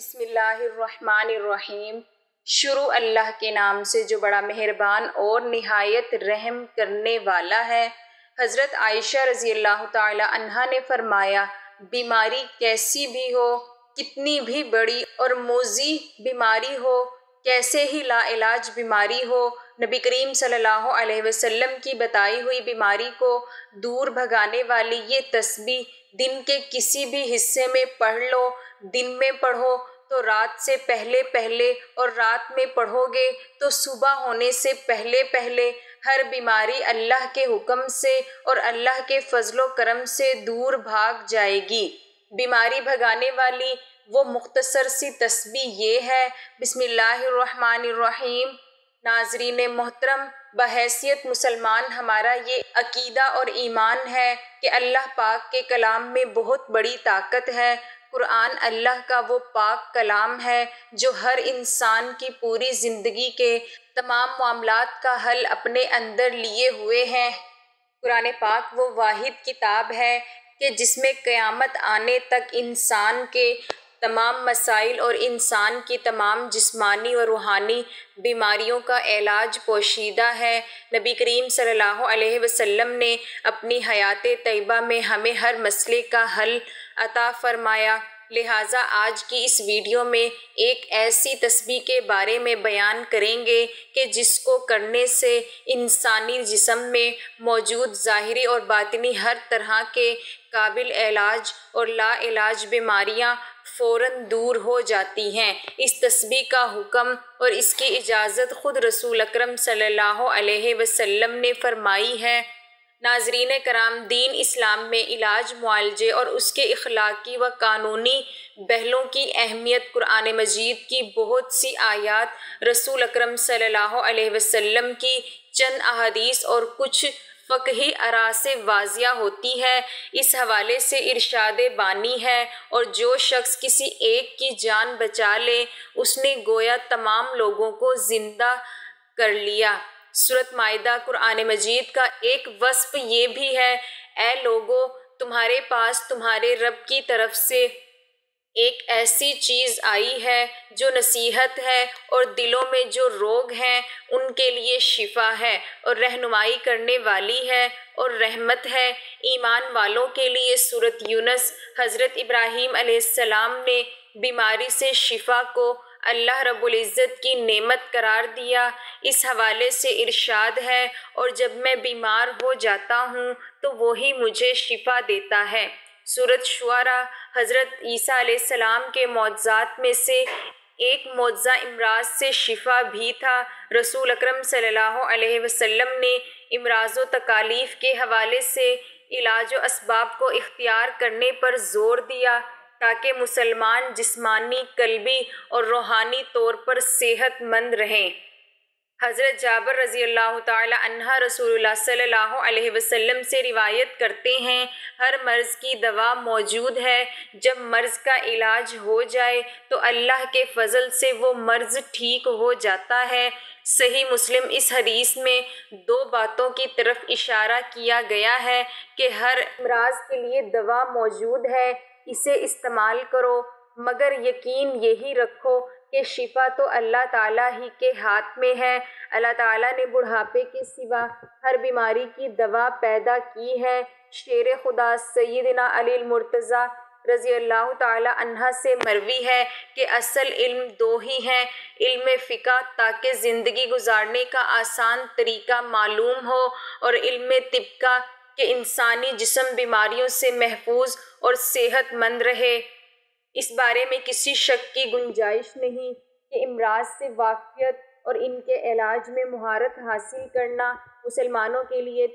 بسم اللہ الرحمن الرحیم۔ شروع اللہ کے نام سے جو بڑا مہربان اور نہایت رحم کرنے والا ہے۔ حضرت عائشہ رضی اللہ تعالی عنہا نے فرمایا، بیماری کیسی بھی ہو، کتنی بھی بڑی اور موذی بیماری ہو، کیسے ہی لا علاج بیماری ہو، نبی کریم صلی اللہ علیہ وسلم کی بتائی ہوئی بیماری کو دور بھگانے والی یہ تسبیح دن کے کسی بھی حصے میں پڑھ لو۔ دن میں پڑھو تو رات سے پہلے پہلے، اور رات میں پڑھو گے تو صبح ہونے سے پہلے پہلے، ہر بیماری اللہ کے حکم سے اور اللہ کے فضل و کرم سے دور بھاگ جائے گی۔ بیماری بھگانے والی وہ مختصر سی تسبیح یہ ہے، بسم اللہ الرحمن الرحیم۔ ناظرین محترم، بحیثیت مسلمان ہمارا یہ عقیدہ اور ایمان ہے کہ اللہ پاک کے کلام میں بہت بڑی طاقت ہے۔ قرآن اللہ کا وہ پاک کلام ہے جو ہر انسان کی پوری زندگی کے تمام معاملات کا حل اپنے اندر لیے ہوئے ہے۔ قرآن پاک وہ واحد کتاب ہے کہ جس میں قیامت آنے تک انسان کے تمام مسائل اور انسان کی تمام جسمانی اور روحانی بیماریوں کا علاج پوشیدہ ہے۔ نبی کریم صلی اللہ علیہ وسلم نے اپنی حیات طیبہ میں ہمیں ہر مسئلے کا حل عطا فرمایا، لہٰذا آج کی اس ویڈیو میں ایک ایسی تسبیح کے بارے میں بیان کریں گے کہ جس کو کرنے سے انسانی جسم میں موجود ظاہری اور باطنی ہر طرح کے قابل علاج اور لا علاج بیماریاں فوراً دور ہو جاتی ہیں۔ اس تسبیح کا حکم اور اس کی اجازت خود رسول اکرم صلی اللہ علیہ وسلم نے فرمائی ہے۔ ناظرین کرام، دین اسلام میں علاج، معالجے اور اس کے اخلاقی و قانونی پہلوؤں کی اہمیت قرآن مجید کی بہت سی آیات، رسول اکرم صلی اللہ علیہ وسلم کی چند احادیث اور کچھ فقہی آراء سے واضح ہوتی ہے۔ اس حوالے سے ارشاد بانی ہے، اور جو شخص کسی ایک کی جان بچا لے اس نے گویا تمام لوگوں کو زندہ کر لیا۔ سورۃ مائدہ قرآن مجید کا ایک وصف یہ بھی ہے، اے لوگو، تمہارے پاس تمہارے رب کی طرف سے ایک ایسی چیز آئی ہے جو نصیحت ہے، اور دلوں میں جو روگ ہیں ان کے لیے شفا ہے، اور رہنمائی کرنے والی ہے اور رحمت ہے ایمان والوں کے لیے۔ سورۃ یونس۔ حضرت ابراہیم علیہ السلام نے بیماری سے شفا کو اللہ رب العزت کی نعمت قرار دیا۔ اس حوالے سے ارشاد ہے، اور جب میں بیمار ہو جاتا ہوں تو وہی مجھے شفا دیتا ہے۔ سورۃ شعراء۔ حضرت عیسیٰ علیہ السلام کے معجزات میں سے ایک معجزہ امراض سے شفا بھی تھا۔ رسول اکرم صلی اللہ علیہ وسلم نے امراض و تکالیف کے حوالے سے علاج و اسباب کو اختیار کرنے پر زور دیا تاکہ مسلمان جسمانی، قلبی اور روحانی طور پر صحت مند رہیں۔ حضرت جابر رضی اللہ تعالی عنہ رسول اللہ صلی اللہ علیہ وسلم سے روایت کرتے ہیں، ہر مرض کی دوا موجود ہے، جب مرض کا علاج ہو جائے تو اللہ کے فضل سے وہ مرض ٹھیک ہو جاتا ہے۔ صحیح مسلم۔ اس حدیث میں دو باتوں کی طرف اشارہ کیا گیا ہے کہ ہر امراض کے لیے دوا موجود ہے، اسے استعمال کرو، مگر یقین یہی رکھو کہ شفا تو اللہ تعالیٰ ہی کے ہاتھ میں ہے۔ اللہ تعالیٰ نے بڑھاپے کے سوا ہر بیماری کی دوا پیدا کی ہے۔ شیر خدا سیدنا علی المرتضیٰ رضی اللہ تعالی عنہ سے مروی ہے کہ اصل علم دو ہی ہیں، علم فقہ تاکہ زندگی گزارنے کا آسان طریقہ معلوم ہو، اور علم طب کا کہ انسانی جسم بیماریوں سے محفوظ اور صحت مند رہے۔ اس بارے میں کسی شک کی گنجائش نہیں کہ امراض سے واقفیت اور ان کے علاج میں مہارت حاصل کرنا مسلمانوں کے لیے،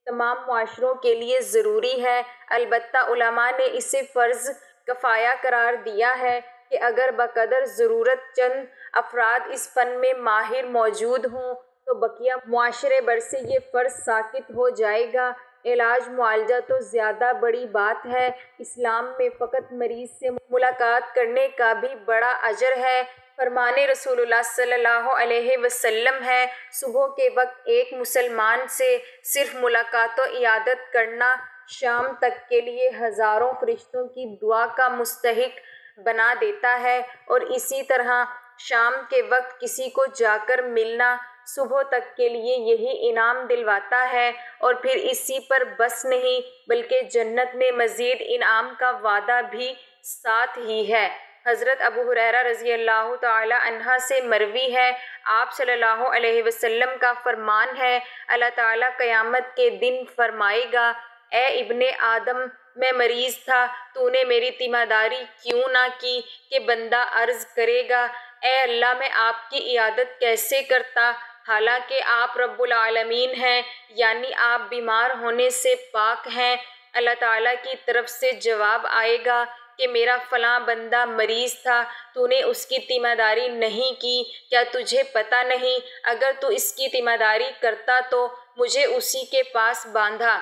تمام معاشروں کے لیے ضروری ہے۔ البتہ علماء نے اسے فرض کفایہ قرار دیا ہے کہ اگر بقدر ضرورت چند افراد اس فن میں ماہر موجود ہوں تو بقیہ معاشرے بھر سے یہ فرض ساقط ہو جائے گا۔ علاج معالجہ تو زیادہ بڑی بات ہے، اسلام میں فقط مریض سے ملاقات کرنے کا بھی بڑا اجر ہے۔ فرمان رسول اللہ صلی اللہ علیہ وسلم ہے، صبح کے وقت ایک مسلمان سے صرف ملاقات و عیادت کرنا شام تک کے لیے ہزاروں فرشتوں کی دعا کا مستحق بنا دیتا ہے، اور اسی طرح شام کے وقت کسی کو جا کر ملنا صبح تک کے لیے یہی انعام دلواتا ہے، اور پھر اسی پر بس نہیں بلکہ جنت میں مزید انعام کا وعدہ بھی ساتھ ہی ہے۔ حضرت ابو ہریرہ رضی اللہ تعالی عنہ سے مروی ہے، آپ صلی اللہ علیہ وسلم کا فرمان ہے، اللہ تعالیٰ قیامت کے دن فرمائے گا، اے ابن آدم، میں مریض تھا، تو نے میری تیمارداری کیوں نہ کی؟ کہ بندہ عرض کرے گا، اے اللہ، میں آپ کی عیادت کیسے کرتا حالانکہ آپ رب العالمین ہیں، یعنی آپ بیمار ہونے سے پاک ہیں۔ اللہ تعالیٰ کی طرف سے جواب آئے گا کہ میرا فلاں بندہ مریض تھا، تو نے اس کی تیمارداری نہیں کی، کیا تجھے پتہ نہیں؟ اگر تو اس کی تیمارداری کرتا تو مجھے اسی کے پاس باندھا۔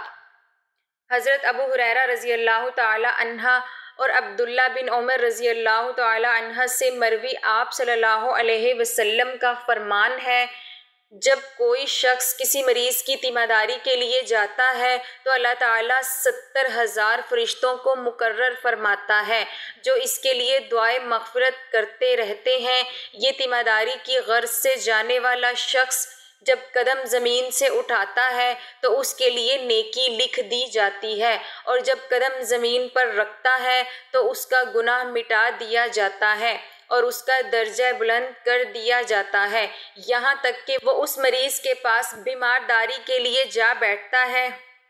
حضرت ابو ہریرہ رضی اللہ تعالی عنہ اور عبداللہ بن عمر رضی اللہ تعالی عنہ سے مروی آپ صلی اللہ علیہ وسلم کا فرمان ہے، جب کوئی شخص کسی مریض کی تیمارداری کے لیے جاتا ہے تو اللہ تعالیٰ 70,000 فرشتوں کو مقرر فرماتا ہے جو اس کے لیے دعائے مغفرت کرتے رہتے ہیں۔ یہ تیمارداری کی غرض سے جانے والا شخص جب قدم زمین سے اٹھاتا ہے تو اس کے لیے نیکی لکھ دی جاتی ہے، اور جب قدم زمین پر رکھتا ہے تو اس کا گناہ مٹا دیا جاتا ہے اور اس کا درجہ بلند کر دیا جاتا ہے، یہاں تک کہ وہ اس مریض کے پاس بیمارداری کے لیے جا بیٹھتا ہے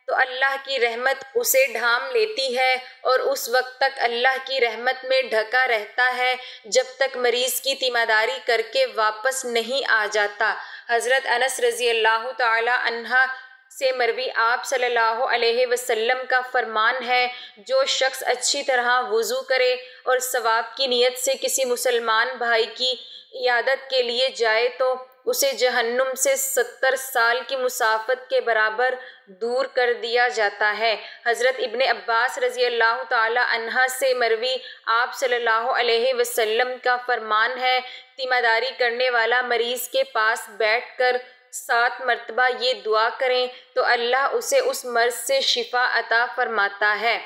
تو اللہ کی رحمت اسے ڈھانپ لیتی ہے، اور اس وقت تک اللہ کی رحمت میں ڈھکا رہتا ہے جب تک مریض کی تیمارداری کر کے واپس نہیں آ جاتا۔ حضرت انس رضی اللہ تعالی عنہ سے مروی آپ صلی اللہ علیہ وسلم کا فرمان ہے، جو شخص اچھی طرح وضو کرے اور ثواب کی نیت سے کسی مسلمان بھائی کی عیادت کے لیے جائے تو اسے جہنم سے 70 سال کی مسافت کے برابر دور کر دیا جاتا ہے۔ حضرت ابن عباس رضی اللہ تعالی عنہ سے مروی آپ صلی اللہ علیہ وسلم کا فرمان ہے، تیمارداری کرنے والا مریض کے پاس بیٹھ کر 7 مرتبہ یہ دعا کریں تو اللہ اسے اس مرض سے شفا عطا فرماتا ہے۔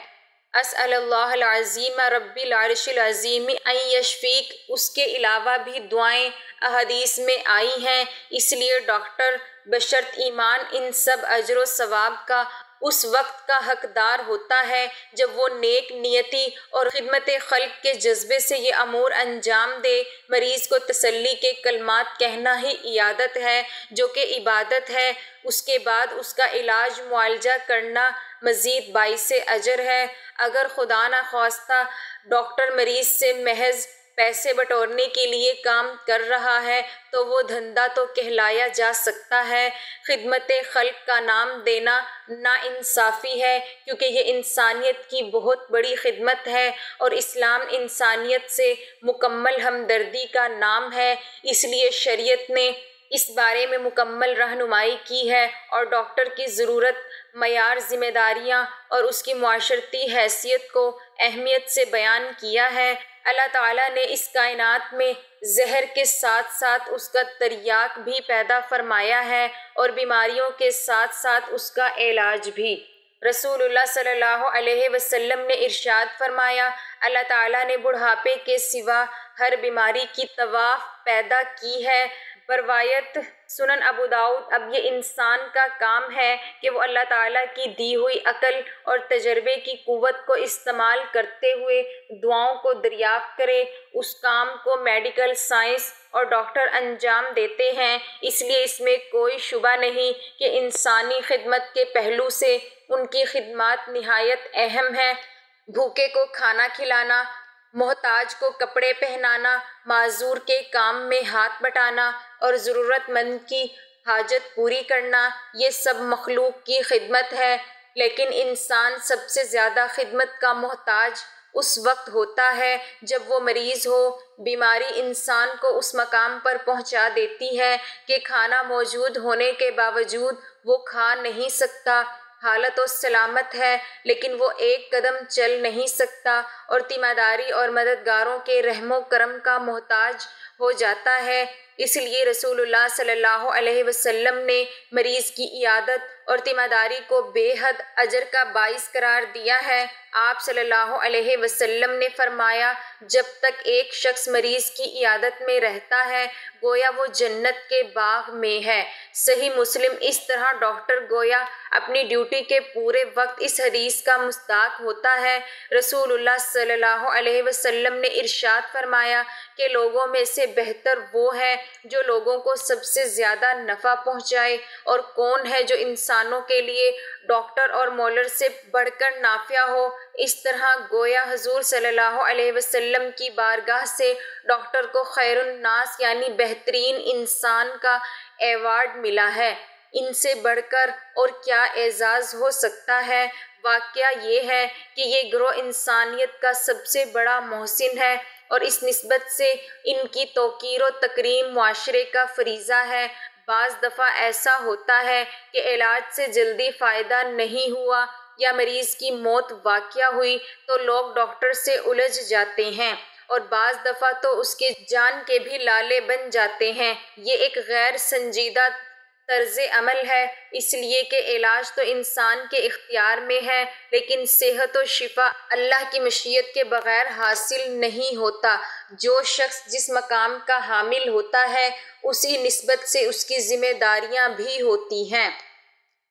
اسأل اللہ العظیم رب العرش العظیم ان یشفیک۔ اس کے علاوہ بھی دعائیں احادیث میں آئی ہیں، اس لیے ڈاکٹر بشرط ایمان ان سب اجر و ثواب کا اس وقت کا حقدار ہوتا ہے جب وہ نیک نیتی اور خدمت خلق کے جذبے سے یہ امور انجام دے۔ مریض کو تسلی کے کلمات کہنا ہی عیادت ہے جو کہ عبادت ہے، اس کے بعد اس کا علاج معالجہ کرنا مزید باعث اجر ہے۔ اگر خدا نخواستہ ڈاکٹر مریض سے محض پیسے بٹورنے کے لیے کام کر رہا ہے تو وہ دھندا تو کہلایا جا سکتا ہے، خدمت خلق کا نام دینا ناانصافی ہے، کیونکہ یہ انسانیت کی بہت بڑی خدمت ہے اور اسلام انسانیت سے مکمل ہمدردی کا نام ہے، اس لیے شریعت نے اس بارے میں مکمل رہنمائی کی ہے اور ڈاکٹر کی ضرورت، معیار، ذمہ داریاں اور اس کی معاشرتی حیثیت کو اہمیت سے بیان کیا ہے۔ اللہ تعالیٰ نے اس کائنات میں زہر کے ساتھ ساتھ اس کا تریاق بھی پیدا فرمایا ہے اور بیماریوں کے ساتھ ساتھ اس کا علاج بھی۔ رسول اللہ صلی اللہ علیہ وسلم نے ارشاد فرمایا، اللہ تعالیٰ نے بڑھاپے کے سوا ہر بیماری کی طواف پیدا کی ہے۔ روایت سنن ابو داؤد۔ اب یہ انسان کا کام ہے کہ وہ اللہ تعالیٰ کی دی ہوئی عقل اور تجربے کی قوت کو استعمال کرتے ہوئے دعاؤں کو دریافت کرے۔ اس کام کو میڈیکل سائنس اور ڈاکٹر انجام دیتے ہیں، اس لیے اس میں کوئی شبہ نہیں کہ انسانی خدمت کے پہلو سے ان کی خدمات نہایت اہم ہیں۔ بھوکے کو کھانا کھلانا، محتاج کو کپڑے پہنانا، معذور کے کام میں ہاتھ بٹانا اور ضرورت مند کی حاجت پوری کرنا، یہ سب مخلوق کی خدمت ہے، لیکن انسان سب سے زیادہ خدمت کا محتاج اس وقت ہوتا ہے جب وہ مریض ہو۔ بیماری انسان کو اس مقام پر پہنچا دیتی ہے کہ کھانا موجود ہونے کے باوجود وہ کھا نہیں سکتا، حالت و سلامت ہے لیکن وہ ایک قدم چل نہیں سکتا اور تیمارداری اور مددگاروں کے رحم و کرم کا محتاج ہو جاتا ہے۔ اس لیے رسول اللہ صلی اللہ علیہ وسلم نے مریض کی عیادت اور تیمارداری کو بے حد اجر کا باعث قرار دیا ہے۔ آپ صلی اللہ علیہ وسلم نے فرمایا، جب تک ایک شخص مریض کی عیادت میں رہتا ہے گویا وہ جنت کے باغ میں ہے۔ صحیح مسلم۔ اس طرح ڈاکٹر گویا اپنی ڈیوٹی کے پورے وقت اس حدیث کا مصداق ہوتا ہے۔ رسول اللہ صلی اللہ علیہ وسلم نے ارشاد فرمایا کہ لوگوں میں سے بہتر وہ ہے جو لوگوں کو سب سے زیادہ نفع پہنچائے، اور کون ہے جو انسانوں کے لیے ڈاکٹر اور مولر سے بڑھ کر نافع ہو۔ اس طرح گویا حضور صلی اللہ علیہ وسلم کی بارگاہ سے ڈاکٹر کو خیر الناس یعنی بہترین انسان کا ایوارڈ ملا ہے۔ ان سے بڑھ کر اور کیا اعزاز ہو سکتا ہے؟ واقعہ یہ ہے کہ یہ گروہ انسانیت کا سب سے بڑا محسن ہے، اور اس نسبت سے ان کی توقیر و تکریم معاشرے کا فریضہ ہے۔ بعض دفعہ ایسا ہوتا ہے کہ علاج سے جلدی فائدہ نہیں ہوا یا مریض کی موت واقع ہوئی تو لوگ ڈاکٹر سے الجھ جاتے ہیں، اور بعض دفعہ تو اس کے جان کے بھی لالے بن جاتے ہیں۔ یہ ایک غیر سنجیدہ طرز عمل ہے، اس لیے کہ علاج تو انسان کے اختیار میں ہے، لیکن صحت و شفا اللہ کی مشیت کے بغیر حاصل نہیں ہوتا۔ جو شخص جس مقام کا حامل ہوتا ہے اسی نسبت سے اس کی ذمہ داریاں بھی ہوتی ہیں۔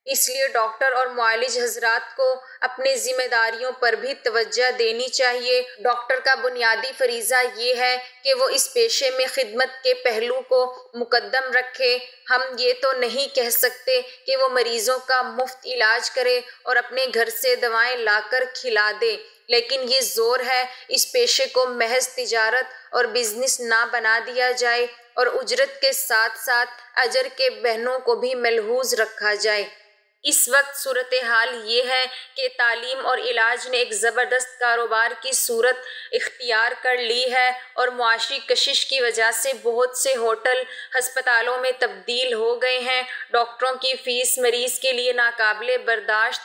اس لیے ڈاکٹر اور معالج حضرات کو اپنی ذمہ داریوں پر بھی توجہ دینی چاہیے۔ ڈاکٹر کا بنیادی فریضہ یہ ہے کہ وہ اس پیشے میں خدمت کے پہلو کو مقدم رکھے۔ ہم یہ تو نہیں کہہ سکتے کہ وہ مریضوں کا مفت علاج کرے اور اپنے گھر سے دوائیں لا کر کھلا دے، لیکن یہ زور ہے اس پیشے کو محض تجارت اور بزنس نہ بنا دیا جائے، اور اجرت کے ساتھ ساتھ اجر کے بہنوں کو بھی ملحوظ رکھا جائے۔ اس وقت صورتحال یہ ہے کہ تعلیم اور علاج نے ایک زبردست کاروبار کی صورت اختیار کر لی ہے، اور معاشی کشش کی وجہ سے بہت سے ہوٹل ہسپتالوں میں تبدیل ہو گئے ہیں۔ ڈاکٹروں کی فیس مریض کے لیے ناقابل برداشت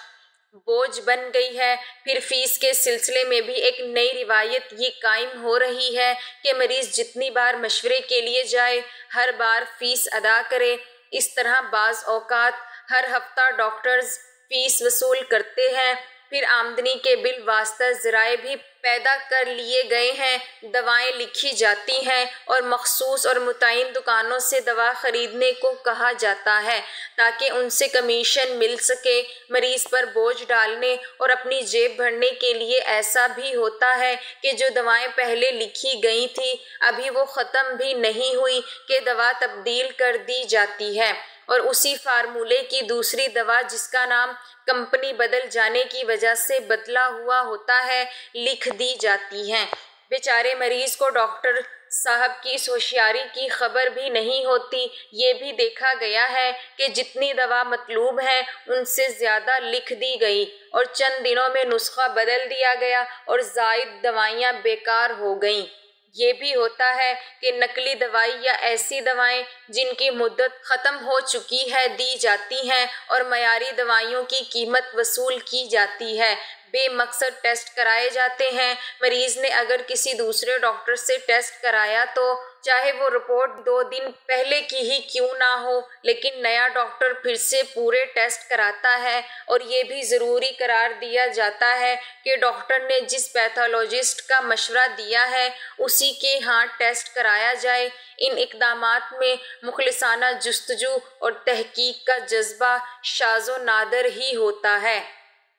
بوجھ بن گئی ہے۔ پھر فیس کے سلسلے میں بھی ایک نئی روایت یہ قائم ہو رہی ہے کہ مریض جتنی بار مشورے کے لیے جائے ہر بار فیس ادا کرے۔ اس طرح بعض اوقات ہر ہفتہ ڈاکٹرز فیس وصول کرتے ہیں۔ پھر آمدنی کے بالواسطہ ذرائع بھی پیدا کر لیے گئے ہیں۔ دوائیں لکھی جاتی ہیں اور مخصوص اور متعین دکانوں سے دوا خریدنے کو کہا جاتا ہے تاکہ ان سے کمیشن مل سکے۔ مریض پر بوجھ ڈالنے اور اپنی جیب بھرنے کے لیے ایسا بھی ہوتا ہے کہ جو دوائیں پہلے لکھی گئی تھیں ابھی وہ ختم بھی نہیں ہوئی کہ دوا تبدیل کر دی جاتی ہے، اور اسی فارمولے کی دوسری دوا جس کا نام کمپنی بدل جانے کی وجہ سے بدلا ہوا ہوتا ہے لکھ دی جاتی ہیں۔ بیچارے مریض کو ڈاکٹر صاحب کی اس ہوشیاری کی خبر بھی نہیں ہوتی۔ یہ بھی دیکھا گیا ہے کہ جتنی دوا مطلوب ہے ان سے زیادہ لکھ دی گئی، اور چند دنوں میں نسخہ بدل دیا گیا اور زائد دوائیاں بیکار ہو گئیں۔ یہ بھی ہوتا ہے کہ نقلی دوائی یا ایسی دوائیں جن کی مدت ختم ہو چکی ہے دی جاتی ہیں، اور معیاری دوائیوں کی قیمت وصول کی جاتی ہے۔ بے مقصد ٹیسٹ کرائے جاتے ہیں۔ مریض نے اگر کسی دوسرے ڈاکٹر سے ٹیسٹ کرایا تو چاہے وہ رپورٹ 2 دن پہلے کی ہی کیوں نہ ہو، لیکن نیا ڈاکٹر پھر سے پورے ٹیسٹ کراتا ہے، اور یہ بھی ضروری قرار دیا جاتا ہے کہ ڈاکٹر نے جس پیتھولوجسٹ کا مشورہ دیا ہے اسی کے ہاں ٹیسٹ کرایا جائے۔ ان اقدامات میں مخلصانہ جستجو اور تحقیق کا جذبہ شاذ و نادر ہی ہوتا ہے۔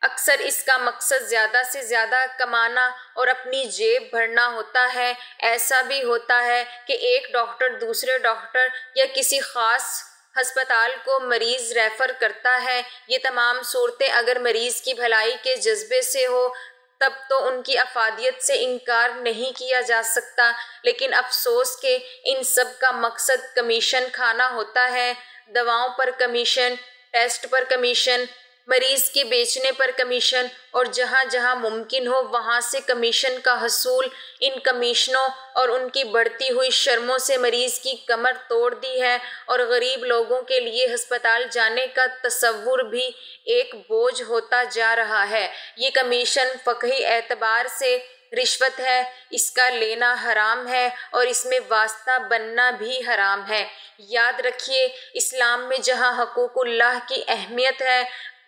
اکثر اس کا مقصد زیادہ سے زیادہ کمانا اور اپنی جیب بھرنا ہوتا ہے۔ ایسا بھی ہوتا ہے کہ ایک ڈاکٹر دوسرے ڈاکٹر یا کسی خاص ہسپتال کو مریض ریفر کرتا ہے۔ یہ تمام صورتیں اگر مریض کی بھلائی کے جذبے سے ہو تب تو ان کی افادیت سے انکار نہیں کیا جا سکتا، لیکن افسوس کہ ان سب کا مقصد کمیشن کھانا ہوتا ہے۔ دواؤں پر کمیشن، ٹیسٹ پر کمیشن، مریض کے بیچنے پر کمیشن، اور جہاں جہاں ممکن ہو وہاں سے کمیشن کا حصول۔ ان کمیشنوں اور ان کی بڑھتی ہوئی شرموں سے مریض کی کمر توڑ دی ہے، اور غریب لوگوں کے لیے ہسپتال جانے کا تصور بھی ایک بوجھ ہوتا جا رہا ہے۔ یہ کمیشن فقہی اعتبار سے رشوت ہے، اس کا لینا حرام ہے اور اس میں واسطہ بننا بھی حرام ہے۔ یاد رکھیے، اسلام میں جہاں حقوق اللہ کی اہمیت ہے،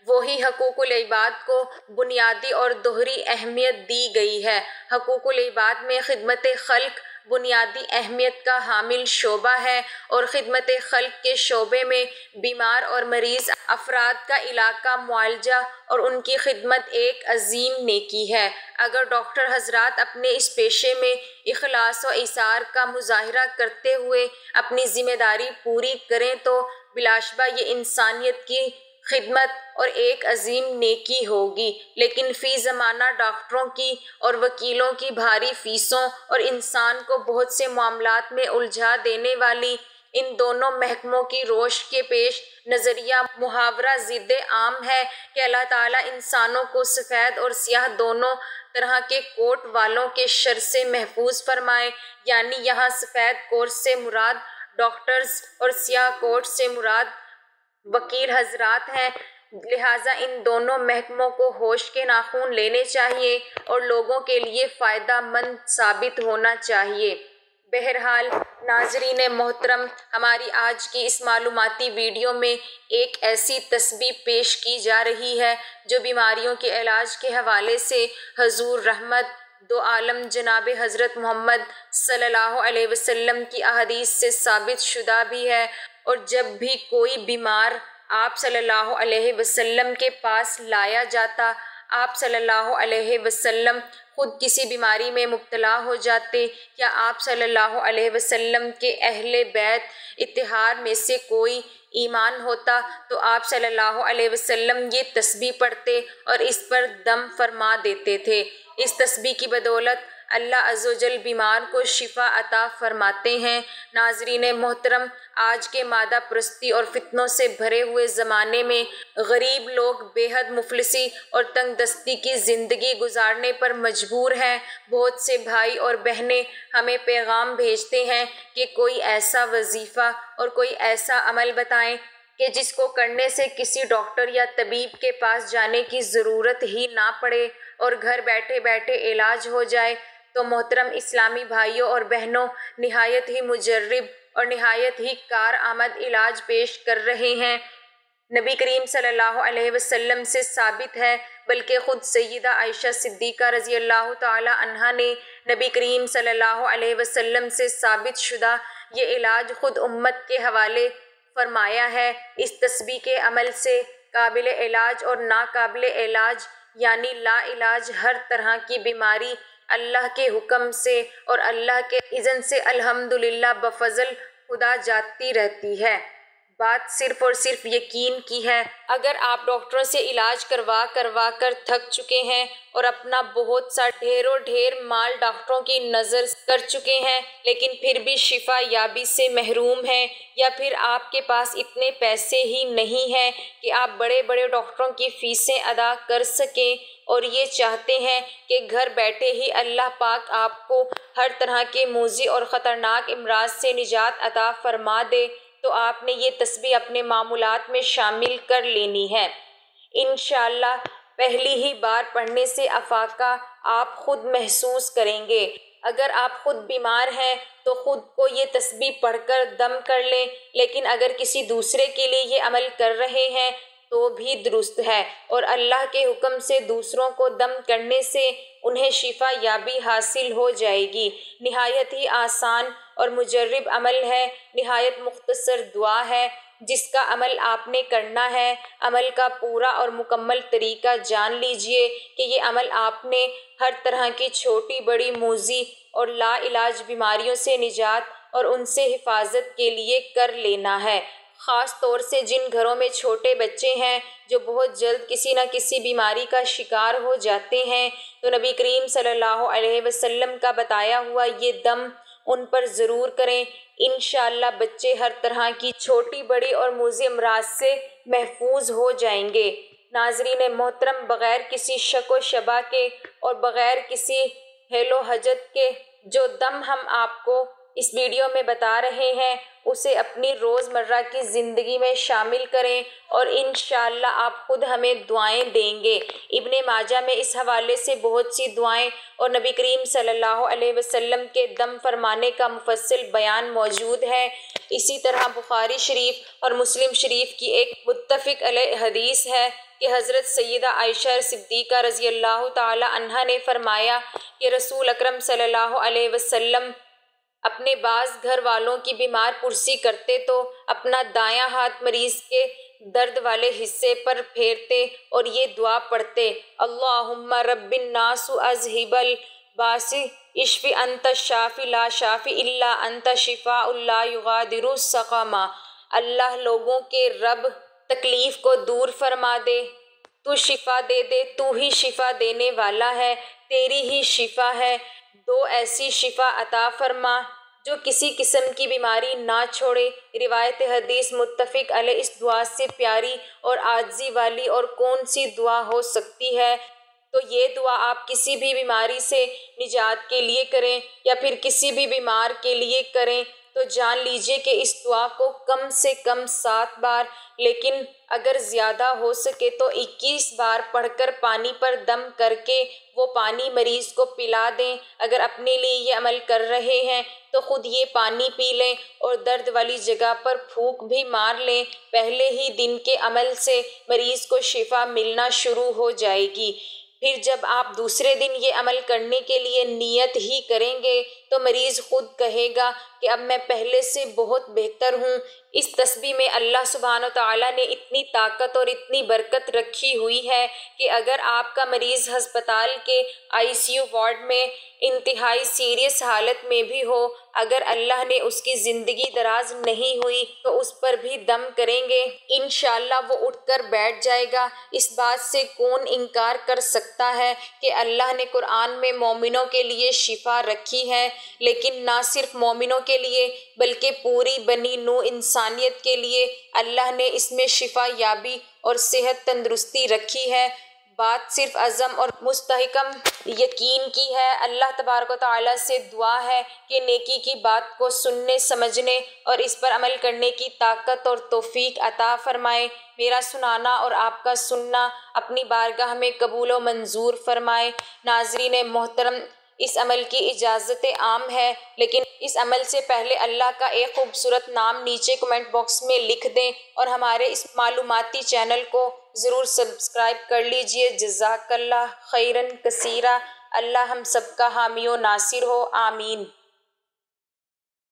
وہی حقوق العباد کو بنیادی اور دوہری اہمیت دی گئی ہے۔ حقوق العباد میں خدمت خلق بنیادی اہمیت کا حامل شعبہ ہے، اور خدمت خلق کے شعبے میں بیمار اور مریض افراد کا علاج کا معالجہ اور ان کی خدمت ایک عظیم نیکی ہے۔ اگر ڈاکٹر حضرات اپنے اس پیشے میں اخلاص و ایثار کا مظاہرہ کرتے ہوئے اپنی ذمہ داری پوری کریں تو بلا شبہ یہ انسانیت کی خدمت اور ایک عظیم نیکی ہوگی۔ لیکن فی زمانہ ڈاکٹروں کی اور وکیلوں کی بھاری فیسوں اور انسان کو بہت سے معاملات میں الجھا دینے والی ان دونوں محکموں کی روش کے پیش نظریہ محاورہ ضد عام ہے کہ اللہ تعالیٰ انسانوں کو سفید اور سیاہ دونوں طرح کے کوٹ والوں کے شر سے محفوظ فرمائے۔ یعنی یہاں سفید کوٹ سے مراد ڈاکٹرز اور سیاہ کوٹ سے مراد وکیل حضرات ہیں۔ لہٰذا ان دونوں محکموں کو ہوش کے ناخن لینے چاہیے اور لوگوں کے لیے فائدہ مند ثابت ہونا چاہیے۔ بہرحال ناظرین محترم، ہماری آج کی اس معلوماتی ویڈیو میں ایک ایسی تسبیح پیش کی جا رہی ہے جو بیماریوں کے علاج کے حوالے سے حضور رحمت دو عالم جناب حضرت محمد صلی اللہ علیہ وسلم کی احادیث سے ثابت شدہ بھی ہے، اور جب بھی کوئی بیمار آپ صلی اللہ علیہ وسلم کے پاس لایا جاتا، آپ صلی اللہ علیہ وسلم خود کسی بیماری میں مبتلا ہو جاتے یا آپ صلی اللہ علیہ وسلم کے اہل بیت اطہار میں سے کوئی ایمان ہوتا تو آپ صلی اللہ علیہ وسلم یہ تسبیح پڑھتے اور اس پر دم فرما دیتے تھے۔ اس تسبیح کی بدولت اللہ عز و جل بیمار کو شفا عطا فرماتے ہیں۔ ناظرین محترم، آج کے مادہ پرستی اور فتنوں سے بھرے ہوئے زمانے میں غریب لوگ بے حد مفلسی اور تنگ دستی کی زندگی گزارنے پر مجبور ہیں۔ بہت سے بھائی اور بہنیں ہمیں پیغام بھیجتے ہیں کہ کوئی ایسا وظیفہ اور کوئی ایسا عمل بتائیں کہ جس کو کرنے سے کسی ڈاکٹر یا طبیب کے پاس جانے کی ضرورت ہی نہ پڑے اور گھر بیٹھے بیٹھے علاج ہو جائے۔ تو محترم اسلامی بھائیوں اور بہنوں، نہایت ہی مجرب اور نہایت ہی کارآمد علاج پیش کر رہے ہیں۔ نبی کریم صلی اللہ علیہ وسلم سے ثابت ہے، بلکہ خود سیدہ عائشہ صدیقہ رضی اللہ تعالی عنہا نے نبی کریم صلی اللہ علیہ وسلم سے ثابت شدہ یہ علاج خود امت کے حوالے فرمایا ہے۔ اس تسبیح کے عمل سے قابل علاج اور ناقابل علاج یعنی لا علاج ہر طرح کی بیماری اللہ کے حکم سے اور اللہ کے اذن سے الحمدللہ بفضل خدا جاتی رہتی ہے۔ بات صرف اور صرف یقین کی ہے۔ اگر آپ ڈاکٹروں سے علاج کروا کر تھک چکے ہیں اور اپنا بہت سا ڈھیروں ڈھیر مال ڈاکٹروں کی نظر کر چکے ہیں لیکن پھر بھی شفا یابی سے محروم ہیں، یا پھر آپ کے پاس اتنے پیسے ہی نہیں ہیں کہ آپ بڑے بڑے ڈاکٹروں کی فیسیں ادا کر سکیں اور یہ چاہتے ہیں کہ گھر بیٹھے ہی اللہ پاک آپ کو ہر طرح کے موذی اور خطرناک امراض سے نجات عطا فرما دے، تو آپ نے یہ تسبیح اپنے معمولات میں شامل کر لینی ہے۔ انشاءاللہ پہلی ہی بار پڑھنے سے افاقہ آپ خود محسوس کریں گے۔ اگر آپ خود بیمار ہیں تو خود کو یہ تسبیح پڑھ کر دم کر لیں، لیکن اگر کسی دوسرے کے لیے یہ عمل کر رہے ہیں تو بھی درست ہے، اور اللہ کے حکم سے دوسروں کو دم کرنے سے انہیں شفا یابی حاصل ہو جائے گی۔ نہایت ہی آسان اور مجرب عمل ہے، نہایت مختصر دعا ہے جس کا عمل آپ نے کرنا ہے۔ عمل کا پورا اور مکمل طریقہ جان لیجئے کہ یہ عمل آپ نے ہر طرح کی چھوٹی بڑی موذی اور لا علاج بیماریوں سے نجات اور ان سے حفاظت کے لیے کر لینا ہے۔ خاص طور سے جن گھروں میں چھوٹے بچے ہیں جو بہت جلد کسی نہ کسی بیماری کا شکار ہو جاتے ہیں، تو نبی کریم صلی اللہ علیہ وسلم کا بتایا ہوا یہ دم ان پر ضرور کریں۔ انشاءاللہ بچے ہر طرح کی چھوٹی بڑی اور موذی امراض سے محفوظ ہو جائیں گے۔ ناظرین محترم، بغیر کسی شک و شبہ کے اور بغیر کسی حیل و حجت کے جو دم ہم آپ کو اس ویڈیو میں بتا رہے ہیں اسے اپنی روزمرہ کی زندگی میں شامل کریں اور انشاءاللہ آپ خود ہمیں دعائیں دیں گے۔ ابن ماجہ میں اس حوالے سے بہت سی دعائیں اور نبی کریم صلی اللہ علیہ وسلم کے دم فرمانے کا مفصل بیان موجود ہے۔ اسی طرح بخاری شریف اور مسلم شریف کی ایک متفق علیہ حدیث ہے کہ حضرت سیدہ عائشہ صدیقہ رضی اللہ تعالی عنہا نے فرمایا کہ رسول اکرم صلی اللہ علیہ وسلم اپنے بعض گھر والوں کی بیمار پرسی کرتے تو اپنا دایاں ہاتھ مریض کے درد والے حصے پر پھیرتے اور یہ دعا پڑھتے، اللہم رب الناس اذہب الباس اشف انت الشافی لا شافی الا انت شفاء لا یغادر سقما۔ اللہ لوگوں کے رب، تکلیف کو دور فرما دے، تو شفا دے دے، تو ہی شفا دینے والا ہے، تیری ہی شفا ہے، دو ایسی شفا عطا فرما جو کسی قسم کی بیماری نہ چھوڑے۔ روایت حدیث متفق علیہ۔ اس دعا سے پیاری اور عاجزی والی اور کون سی دعا ہو سکتی ہے؟ تو یہ دعا آپ کسی بھی بیماری سے نجات کے لیے کریں یا پھر کسی بھی بیمار کے لیے کریں تو جان لیجئے کہ اس دعا کو کم سے کم 7 بار، لیکن اگر زیادہ ہو سکے تو 21 بار پڑھ کر پانی پر دم کر کے وہ پانی مریض کو پلا دیں۔ اگر اپنے لیے یہ عمل کر رہے ہیں تو خود یہ پانی پی لیں اور درد والی جگہ پر پھونک بھی مار لیں۔ پہلے ہی دن کے عمل سے مریض کو شفا ملنا شروع ہو جائے گی۔ پھر جب آپ دوسرے دن یہ عمل کرنے کے لیے نیت ہی کریں گے تو مریض خود کہے گا کہ اب میں پہلے سے بہت بہتر ہوں۔ اس تسبیح میں اللہ سبحانہ وتعالیٰ نے اتنی طاقت اور اتنی برکت رکھی ہوئی ہے کہ اگر آپ کا مریض ہسپتال کے ICU وارڈ میں انتہائی سیریس حالت میں بھی ہو، اگر اللہ نے اس کی زندگی دراز نہیں ہوئی تو اس پر بھی دم کریں گے، انشاءاللہ وہ اٹھ کر بیٹھ جائے گا۔ اس بات سے کون انکار کر سکتا ہے کہ اللہ نے قرآن میں مومنوں کے لیے شفا رکھی ہے، لیکن نہ صرف مومنوں کے لیے بلکہ پوری بنی نوع انسانیت کے لیے اللہ نے اس میں شفا یابی اور صحت تندرستی رکھی ہے۔ بات صرف عزم اور مستحکم یقین کی ہے۔ اللہ تبارک و تعالیٰ سے دعا ہے کہ نیکی کی بات کو سننے، سمجھنے اور اس پر عمل کرنے کی طاقت اور توفیق عطا فرمائے۔ میرا سنانا اور آپ کا سننا اپنی بارگاہ میں قبول و منظور فرمائے۔ ناظرین محترم، اس عمل کی اجازت عام ہے، لیکن اس عمل سے پہلے اللہ کا ایک خوبصورت نام نیچے کمنٹ باکس میں لکھ دیں اور ہمارے اس معلوماتی چینل کو ضرور سبسکرائب کر لیجئے۔ جزاک اللہ خیراً کثیرا۔ اللہ ہم سب کا حامی و ناصر ہو، آمین۔